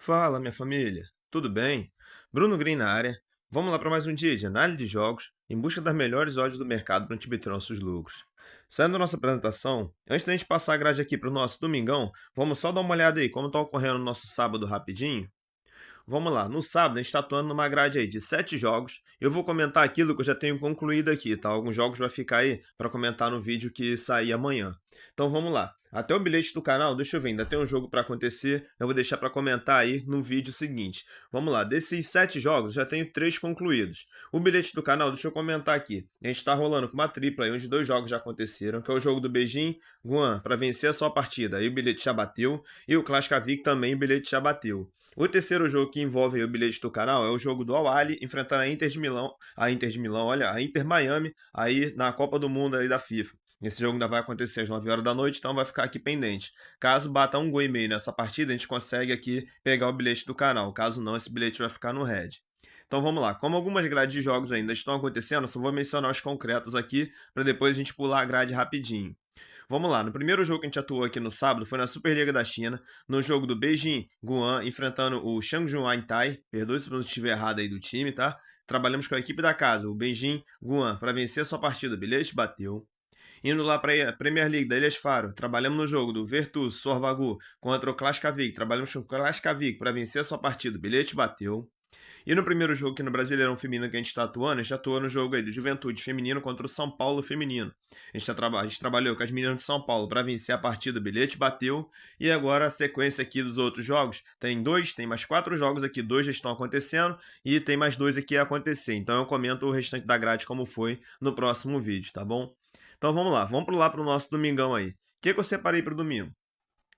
Fala, minha família. Tudo bem? Bruno Green na área. Vamos lá para mais um dia de análise de jogos em busca das melhores odds do mercado para a gente obter nossos lucros. Saindo da nossa apresentação, antes da gente passar a grade aqui para o nosso domingão, vamos só dar uma olhada aí como está ocorrendo o nosso sábado rapidinho. Vamos lá, no sábado a gente está atuando numa grade aí de 7 jogos. Eu vou comentar aquilo que eu já tenho concluído aqui, tá? Alguns jogos vai ficar aí para comentar no vídeo que sair amanhã. Então vamos lá. Até o bilhete do canal, deixa eu ver, ainda tem um jogo para acontecer. Eu vou deixar para comentar aí no vídeo seguinte. Vamos lá, desses 7 jogos, já tenho 3 concluídos. O bilhete do canal, deixa eu comentar aqui. A gente está rolando com uma tripla aí, onde 2 jogos já aconteceram, que é o jogo do Beijing Guan, para vencer a sua partida. Aí o bilhete já bateu. E o Klaskovik também o bilhete já bateu. O terceiro jogo que envolve o bilhete do canal é o jogo do Al-Ahly enfrentando a Inter de Milão, olha, a Inter Miami, aí na Copa do Mundo aí da FIFA. Esse jogo ainda vai acontecer às 9 horas da noite, então vai ficar aqui pendente. Caso bata 1 gol e meio nessa partida, a gente consegue aqui pegar o bilhete do canal. Caso não, esse bilhete vai ficar no red. Então vamos lá. Como algumas grades de jogos ainda estão acontecendo, só vou mencionar os concretos aqui para depois a gente pular a grade rapidinho. Vamos lá, no primeiro jogo que a gente atuou aqui no sábado foi na Superliga da China, no jogo do Beijing Guan enfrentando o Changchun Antai. Perdoe se eu estiver errado aí do time, tá? Trabalhamos com a equipe da casa, o Beijing Guan, para vencer a sua partida. O bilhete bateu. Indo lá para a Premier League da Ilhas Faro, trabalhamos no jogo do Virtus Sorvagu contra o Klaskovik. Trabalhamos com o Klaskovik para vencer a sua partida. O bilhete bateu. E no primeiro jogo aqui no Brasileirão Feminino que a gente está atuando, a gente atuou no jogo aí do Juventude Feminino contra o São Paulo Feminino. A gente trabalhou com as meninas de São Paulo para vencer a partida, o bilhete bateu. E agora a sequência aqui dos outros jogos, tem mais 4 jogos aqui, 2 já estão acontecendo e tem mais 2 aqui a acontecer. Então eu comento o restante da grade como foi no próximo vídeo, tá bom? Então vamos lá, vamos lá para o nosso domingão aí. O que eu separei para o domingo?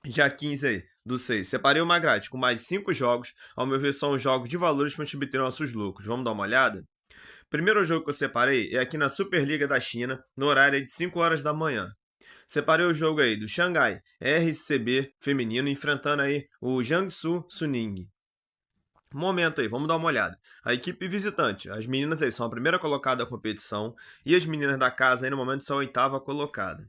Dia 15 aí, do 6. Separei uma grade com mais 5 jogos. Ao meu ver, são jogos de valores para a gente obter nossos lucros. Vamos dar uma olhada? Primeiro jogo que eu separei é aqui na Superliga da China, no horário de 5 horas da manhã. Separei o jogo aí do Xangai RCB feminino enfrentando aí o Jiangsu Suning. Momento aí, vamos dar uma olhada. A equipe visitante, as meninas aí são a primeira colocada da competição e as meninas da casa aí no momento são a oitava colocada.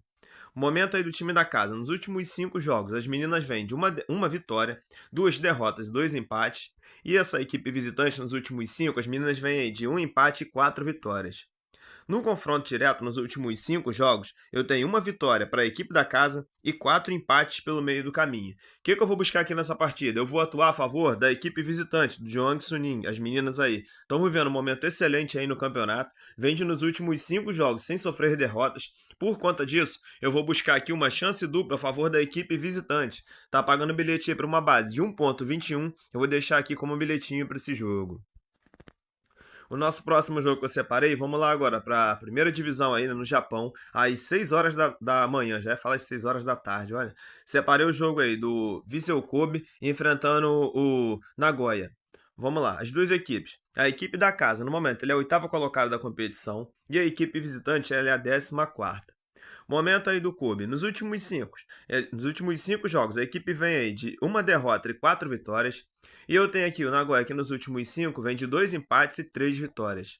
Momento aí do time da casa. Nos últimos 5 jogos, as meninas vêm de uma vitória, 2 derrotas e 2 empates. E essa equipe visitante, nos últimos 5, as meninas vêm aí de 1 empate e 4 vitórias. No confronto direto, nos últimos 5 jogos, eu tenho uma vitória para a equipe da casa e 4 empates pelo meio do caminho. O que eu vou buscar aqui nessa partida? Eu vou atuar a favor da equipe visitante, do Jeong Suning, as meninas aí. Estão vivendo um momento excelente aí no campeonato, vem de nos últimos 5 jogos sem sofrer derrotas. Por conta disso, eu vou buscar aqui uma chance dupla a favor da equipe visitante. Tá pagando bilhete aí para uma base de 1,21. Eu vou deixar aqui como bilhetinho para esse jogo. O nosso próximo jogo que eu separei, vamos lá agora para a primeira divisão aí no Japão, às 6 horas da manhã, já ia falar às 6 horas da tarde, olha. Separei o jogo aí do Vissel Kobe enfrentando o Nagoya. Vamos lá, as duas equipes. A equipe da casa, no momento, ele é a oitava colocada da competição e a equipe visitante ela é a 14ª. Momento aí do Kobe. Nos últimos cinco jogos, a equipe vem aí de uma derrota e 4 vitórias. E eu tenho aqui o Nagoya, que nos últimos 5 vem de 2 empates e 3 vitórias.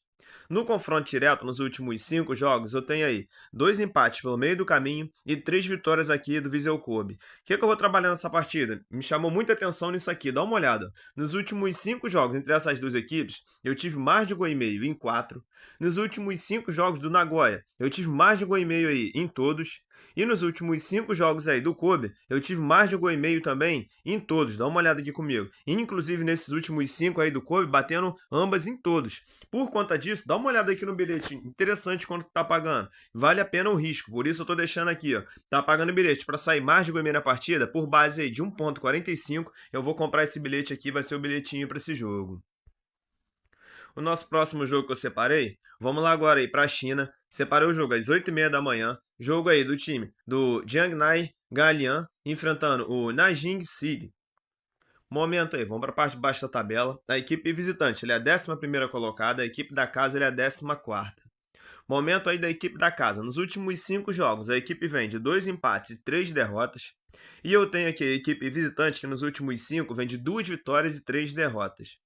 No confronto direto, nos últimos 5 jogos, eu tenho aí 2 empates pelo meio do caminho e 3 vitórias aqui do Vissel Kobe. O que eu vou trabalhar nessa partida? Me chamou muita atenção nisso aqui, dá uma olhada. Nos últimos 5 jogos entre essas duas equipes, eu tive mais de 1,5 em 4. Nos últimos 5 jogos do Nagoya, eu tive mais de 1,5 aí em todos. E nos últimos 5 jogos aí do Kobe, eu tive mais de 1,5 também em todos. Dá uma olhada aqui comigo. Inclusive nesses últimos 5 aí do Kobe, batendo ambas em todos. Por conta disso, dá uma olhada aqui no bilhete. Interessante quanto tá pagando. Vale a pena o risco. Por isso eu tô deixando aqui, ó. Tá pagando bilhete para sair mais de 1,5 na partida, por base aí de 1,45. Eu vou comprar esse bilhete aqui, vai ser o bilhetinho para esse jogo. O nosso próximo jogo que eu separei, vamos lá agora aí para a China. Separei o jogo às 8h30 da manhã. Jogo aí do time do Jiangnan Galian enfrentando o Nanjing City. Momento aí, vamos para a parte de baixo da tabela. A equipe visitante ele é a 11ª colocada, a equipe da casa ele é a 14ª. Momento aí da equipe da casa. Nos últimos 5 jogos, a equipe vem de 2 empates e 3 derrotas. E eu tenho aqui a equipe visitante que nos últimos 5 vem de 2 vitórias e 3 derrotas.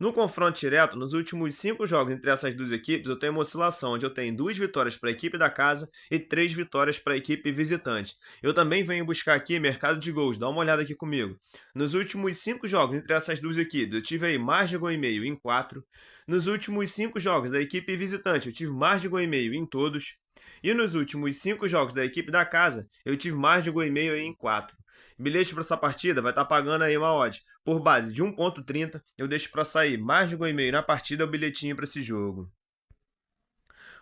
No confronto direto, nos últimos 5 jogos entre essas duas equipes, eu tenho uma oscilação, onde eu tenho 2 vitórias para a equipe da casa e 3 vitórias para a equipe visitante. Eu também venho buscar aqui mercado de gols, dá uma olhada aqui comigo. Nos últimos 5 jogos entre essas duas equipes, eu tive aí mais de gol e meio em 4. Nos últimos 5 jogos da equipe visitante, eu tive mais de gol e meio em todos. E nos últimos 5 jogos da equipe da casa, eu tive mais de gol e meio aí em 4. Bilhete para essa partida vai estar pagando aí uma odd por base de 1,30. Eu deixo para sair mais de gol e meio na partida, é o bilhetinho para esse jogo.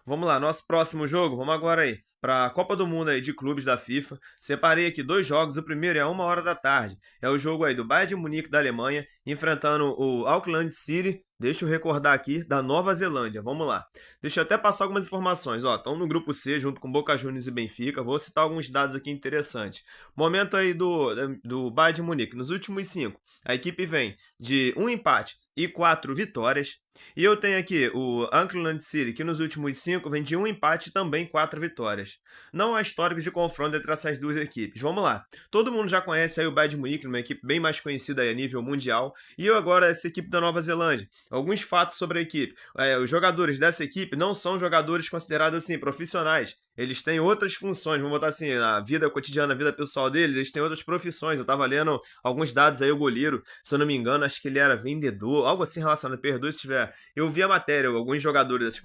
Vamos lá, nosso próximo jogo, vamos agora aí para a Copa do Mundo aí de clubes da FIFA. Separei aqui 2 jogos, o primeiro é 1 hora da tarde. É o jogo aí do Bayern de Munique da Alemanha enfrentando o Auckland City. Deixa eu recordar aqui da Nova Zelândia. Vamos lá. Deixa eu até passar algumas informações. Ó, estão no grupo C junto com Boca Juniors e Benfica. Vou citar alguns dados aqui interessantes. Momento aí do Bayern de Munique. Nos últimos 5, a equipe vem de 1 empate e 4 vitórias. E eu tenho aqui o Auckland City, que nos últimos 5 vem de 1 empate e também 4 vitórias. Não há históricos de confronto entre essas duas equipes. Vamos lá. Todo mundo já conhece aí o Bayern de Munique, uma equipe bem mais conhecida aí a nível mundial. E eu agora essa equipe da Nova Zelândia. Alguns fatos sobre a equipe. Os jogadores dessa equipe não são jogadores considerados assim profissionais. Eles têm outras funções, vamos botar assim, na vida cotidiana, na vida pessoal deles, eles têm outras profissões. Eu tava lendo alguns dados aí, o goleiro, se eu não me engano, acho que ele era vendedor, algo assim relacionado, perdoe se tiver. Eu vi a matéria, alguns jogadores,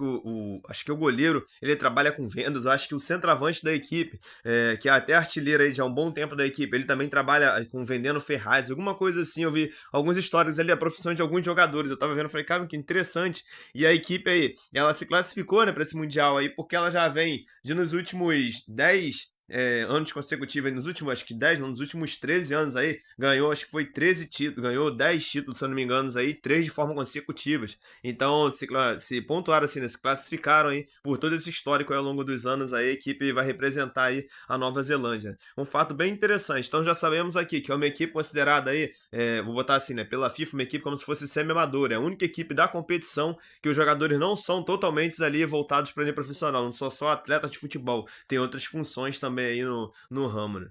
acho que o goleiro, ele trabalha com vendas, eu acho que o centroavante da equipe, que é até artilheiro aí já há um bom tempo da equipe, ele também trabalha com vendendo ferragens, alguma coisa assim. Eu vi algumas histórias ali, a profissão de alguns jogadores, eu tava vendo, falei, cara, que interessante. E a equipe aí, ela se classificou, né, para esse Mundial aí, porque ela já vem de nos últimos 10 anos consecutivos, nos últimos, acho que 10, não, nos últimos 13 anos aí, ganhou, acho que foi 13 títulos, ganhou 10 títulos, se eu não me engano, aí, 3 de forma consecutivas. Então, se pontuaram assim, né, se classificaram aí por todo esse histórico aí, ao longo dos anos aí, a equipe vai representar aí a Nova Zelândia. Um fato bem interessante. Então já sabemos aqui que é uma equipe considerada aí, vou botar assim, né, pela FIFA, uma equipe como se fosse semi-amadora. É a única equipe da competição que os jogadores não são totalmente ali voltados para o profissional, não são só atletas de futebol, tem outras funções também aí no ramo, né?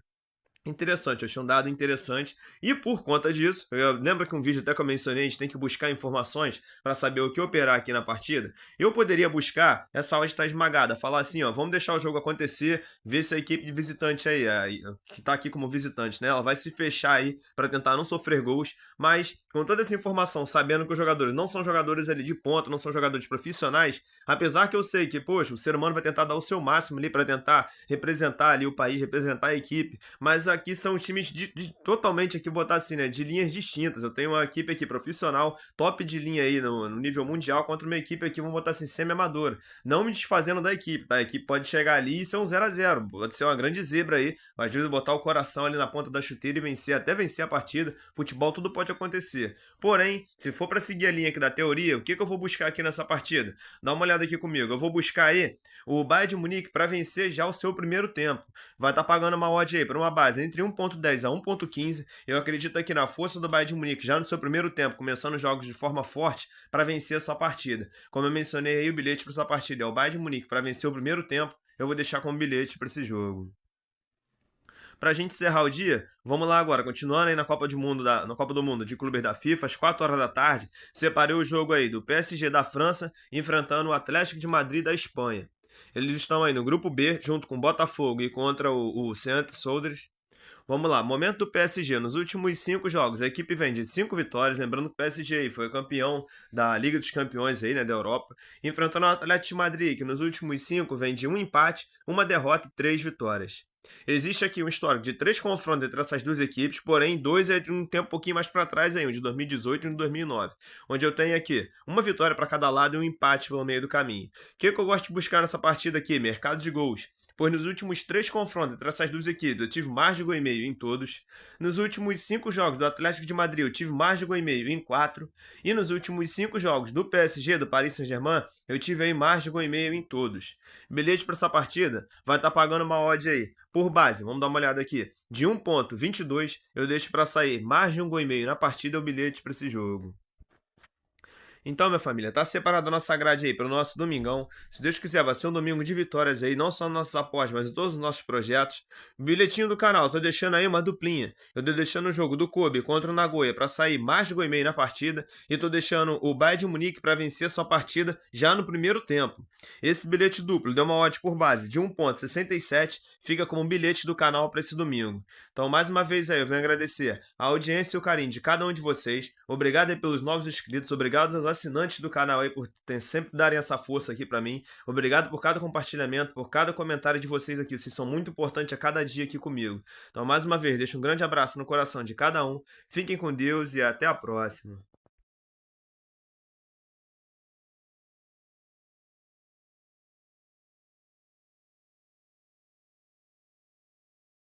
Interessante, eu achei um dado interessante. E por conta disso, lembra que um vídeo até que eu mencionei, a gente tem que buscar informações para saber o que operar aqui na partida. Eu poderia buscar essa odd estar esmagada, falar assim, ó, vamos deixar o jogo acontecer, ver se a equipe de visitante aí, que está aqui como visitante, né, ela vai se fechar aí para tentar não sofrer gols, mas com toda essa informação, sabendo que os jogadores não são jogadores ali de ponta, não são jogadores profissionais, apesar que eu sei que, poxa, o ser humano vai tentar dar o seu máximo ali para tentar representar ali o país, representar a equipe, mas aqui são times totalmente, aqui botar assim, né, de linhas distintas. Eu tenho uma equipe aqui profissional, top de linha aí no nível mundial, contra uma equipe aqui, vamos botar assim, semi-amadora. Não me desfazendo da equipe, tá? A equipe pode chegar ali e ser um 0-0, pode ser uma grande zebra aí, às vezes botar o coração ali na ponta da chuteira e vencer, até vencer a partida. Futebol, tudo pode acontecer. Porém, se for para seguir a linha aqui da teoria, o que eu vou buscar aqui nessa partida? Dá uma olhada aqui comigo. Eu vou buscar aí o Bayern de Munique para vencer já o seu primeiro tempo. Vai estar pagando uma odd aí para uma base entre 1,10 a 1,15. Eu acredito aqui na força do Bayern de Munique já no seu primeiro tempo, começando os jogos de forma forte para vencer a sua partida. Como eu mencionei aí, o bilhete para essa partida é o Bayern de Munique para vencer o primeiro tempo. Eu vou deixar como bilhete para esse jogo. Para a gente encerrar o dia, vamos lá agora, continuando aí na Copa do Mundo de clubes da FIFA, às 4 horas da tarde, separei o jogo aí do PSG da França enfrentando o Atlético de Madrid da Espanha. Eles estão aí no grupo B, junto com o Botafogo e contra o Seattle Sounders. Vamos lá, momento do PSG. Nos últimos 5 jogos, a equipe vem de 5 vitórias. Lembrando que o PSG aí foi campeão da Liga dos Campeões aí, né, da Europa. Enfrentando o Atlético de Madrid, que nos últimos 5 vem de 1 empate, 1 derrota e 3 vitórias. Existe aqui um histórico de 3 confrontos entre essas duas equipes, porém 2 é de um tempo um pouquinho mais para trás aí, um de 2018 e um de 2009, onde eu tenho aqui uma vitória para cada lado e um empate pelo meio do caminho. O que eu gosto de buscar nessa partida aqui? Mercado de gols. Pois nos últimos 3 confrontos entre essas duas equipes eu tive mais de gol e meio em todos. Nos últimos 5 jogos do Atlético de Madrid eu tive mais de gol e meio em 4. E nos últimos 5 jogos do PSG, do Paris Saint-Germain, eu tive aí mais de gol e meio em todos. Bilhete para essa partida vai estar pagando uma odd aí, por base, vamos dar uma olhada aqui, de 1,22, eu deixo para sair mais de um gol e meio na partida, o bilhete para esse jogo. Então, minha família, tá separado a nossa grade aí para o nosso domingão. Se Deus quiser, vai ser um domingo de vitórias aí, não só nos nossos apostas, mas em todos os nossos projetos. Bilhetinho do canal, tô deixando aí uma duplinha. Eu tô deixando o jogo do Kobe contra o Nagoya para sair mais de gol e meio na partida, e tô deixando o Bayern de Munique para vencer sua partida já no primeiro tempo. Esse bilhete duplo deu uma odd por base de 1,67, fica como um bilhete do canal para esse domingo. Então, mais uma vez aí, eu venho agradecer a audiência e o carinho de cada um de vocês. Obrigado aí pelos novos inscritos, obrigado aos assinantes do canal aí por sempre darem essa força aqui pra mim. Obrigado por cada compartilhamento, por cada comentário de vocês aqui. Vocês são muito importantes a cada dia aqui comigo. Então, mais uma vez, deixo um grande abraço no coração de cada um. Fiquem com Deus e até a próxima.